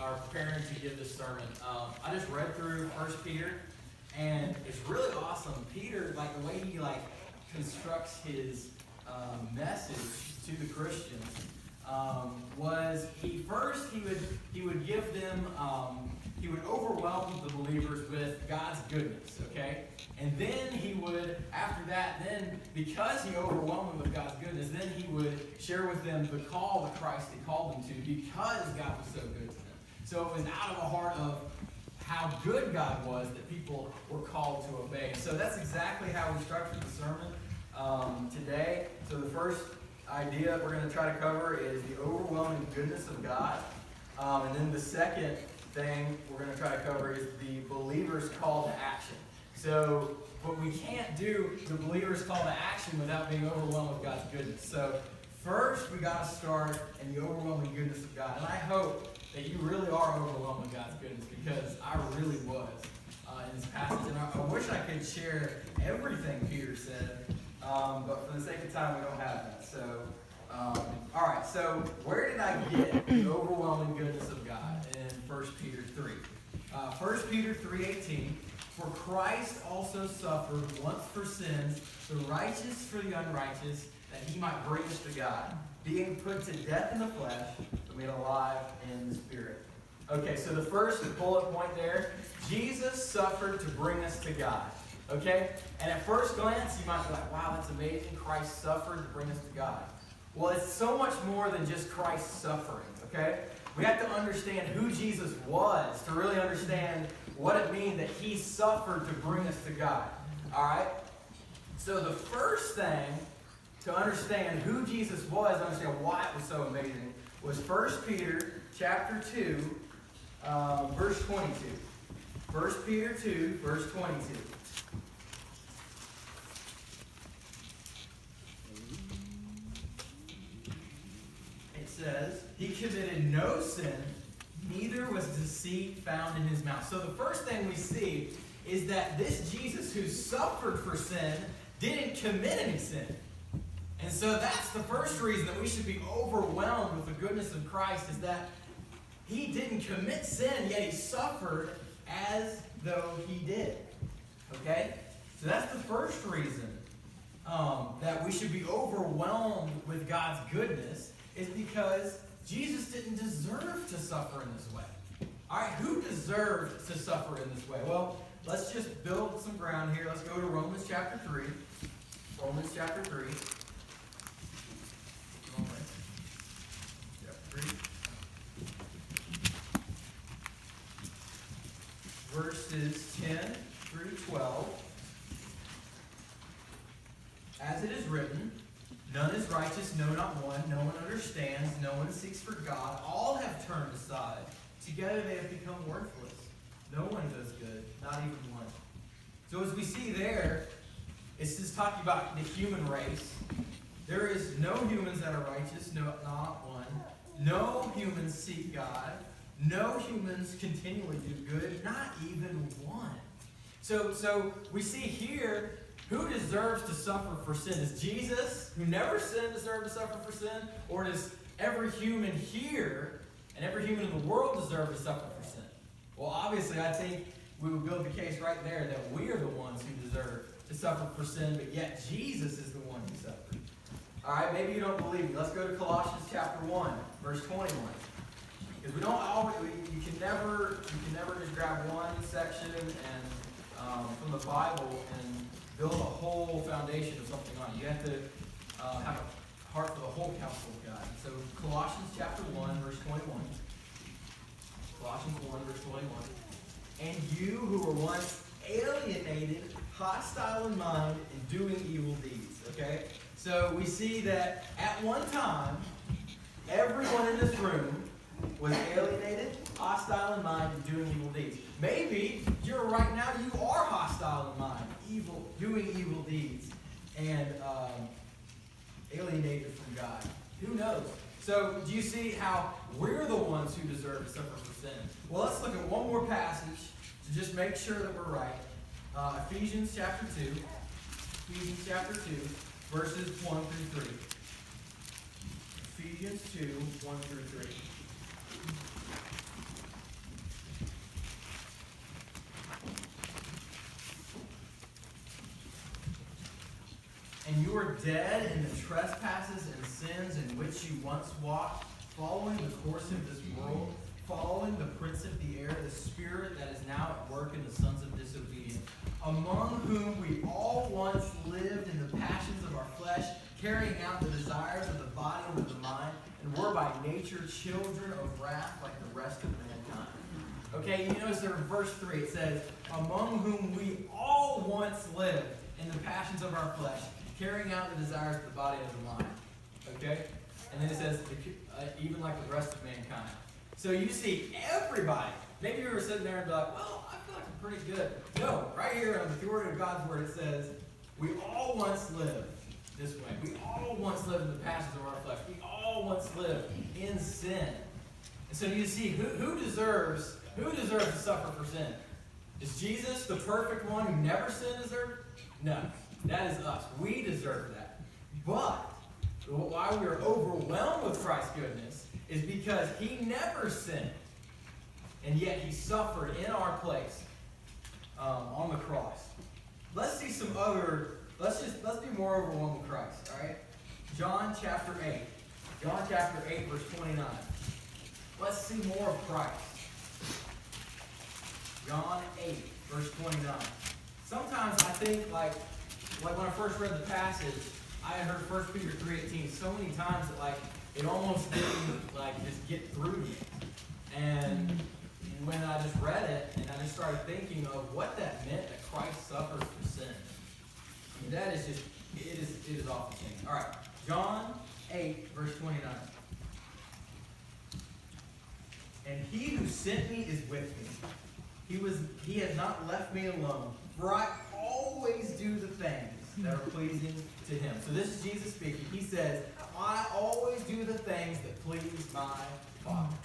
are preparing to give this sermon, I just read through First Peter, and it's really awesome. Peter, like the way he constructs his message to the Christians, was he would give them he would overwhelm the believers with God's goodness, okay? And then he would, after that, then because he overwhelmed them with God's goodness, then he would share with them the call that Christ had called them to because God was so good to them. So it was out of the heart of how good God was that people were called to obey. So that's exactly how we structured the sermon today. So the first idea we're going to try to cover is the overwhelming goodness of God. And then the second thing we're going to try to cover is the believer's call to action. So, but we can't do the believer's call to action without being overwhelmed with God's goodness. So first we got to start in the overwhelming goodness of God. And I hope that you really are overwhelmed with God's goodness, because I really was in this passage. And I wish I could share everything Peter said, but for the sake of time we don't have that. So, all right, so where did I get the overwhelming goodness of God in 1 Peter 3? 1 Peter 3:18, for Christ also suffered once for sins, the righteous for the unrighteous, that he might bring us to God, being put to death in the flesh, but made alive in the spirit. Okay, so the first bullet point there, Jesus suffered to bring us to God. Okay? And at first glance, you might be like, wow, that's amazing. Christ suffered to bring us to God. Well, it's so much more than just Christ suffering, okay? We have to understand who Jesus was to really understand what it means that he suffered to bring us to God. All right? So the first thing to understand who Jesus was, understand why it was so amazing, was 1 Peter chapter 2, verse 22. 1 Peter 2, verse 22. Says, he committed no sin, neither was deceit found in his mouth. So the first thing we see is that this Jesus who suffered for sin didn't commit any sin. And so that's the first reason that we should be overwhelmed with the goodness of Christ, is that he didn't commit sin, yet he suffered as though he did. Okay? So that's the first reason that we should be overwhelmed with God's goodness, is because Jesus didn't deserve to suffer in this way. All right, who deserved to suffer in this way? Well, let's just build some ground here. Let's go to Romans chapter 3. Romans chapter 3. Romans chapter 3. Verses 10 through 12. As it is written, none is righteous, no, not one. No one understands. No one seeks for God. All have turned aside. Together they have become worthless. No one does good, not even one. So as we see there, it's just talking about the human race. There is no humans that are righteous, no, not one. No humans seek God. No humans continually do good, not even one. So we see here, who deserves to suffer for sin? Does Jesus, who never sinned, deserve to suffer for sin? Or does every human here and every human in the world deserve to suffer for sin? Well, obviously, I think we would build the case right there that we are the ones who deserve to suffer for sin, but yet Jesus is the one who suffered. All right, maybe you don't believe me. Let's go to Colossians chapter 1, verse 21. Because we don't always, you can never just grab one section and from the Bible and build a whole foundation of something on it. You have to have a heart for the whole counsel of God. So Colossians chapter 1, verse 21. Colossians 1, verse 21. And you who were once alienated, hostile in mind, and doing evil deeds. Okay? So we see that at one time, everyone in this room was alienated, hostile in mind, and doing evil deeds. Maybe you're right now, you are hostile in mind, doing evil deeds, and alienated from God. Who knows? So do you see how we're the ones who deserve to suffer for sin? Well, let's look at one more passage to just make sure that we're right. Ephesians chapter 2. Ephesians chapter 2, verses 1 through 3. Ephesians 2, 1 through 3. were dead in the trespasses and sins in which you once walked, following the course of this world, following the prince of the air, the spirit that is now at work in the sons of disobedience, among whom we all once lived in the passions of our flesh, carrying out the desires of the body and of the mind, and were by nature children of wrath like the rest of mankind. Okay, you notice there in verse 3 it says, among whom we all once lived in the passions of our flesh, carrying out the desires of the body and of the mind. Okay? And then it says, even like the rest of mankind. So you see everybody. Maybe you were sitting there and be like, well, I feel like I'm pretty good. No, right here on the authority of God's word, it says, we all once lived this way. We all once lived in the passions of our flesh. We all once lived in sin. And so you see, who deserves to suffer for sin? Is Jesus the perfect one who never sinned deserve it? No, that is us. We deserve that. But why we are overwhelmed with Christ's goodness is because he never sinned. And yet he suffered in our place on the cross. Let's see some other, let's be more overwhelmed with Christ, all right? John chapter 8. John chapter 8, verse 29. Let's see more of Christ. John 8, verse 29. Sometimes I think, like when I first read the passage, I had heard 1 Peter 3:18 so many times that it almost didn't just get through to me. And when I just read it, and I just started thinking of what that meant that Christ suffered for sin. I mean, that is just, it is awful thing. All right, John 8, verse 29. And he who sent me is with me. He has not left me alone, for I always do the things that are pleasing to him. So this is Jesus speaking. He says, I always do the things that please my Father.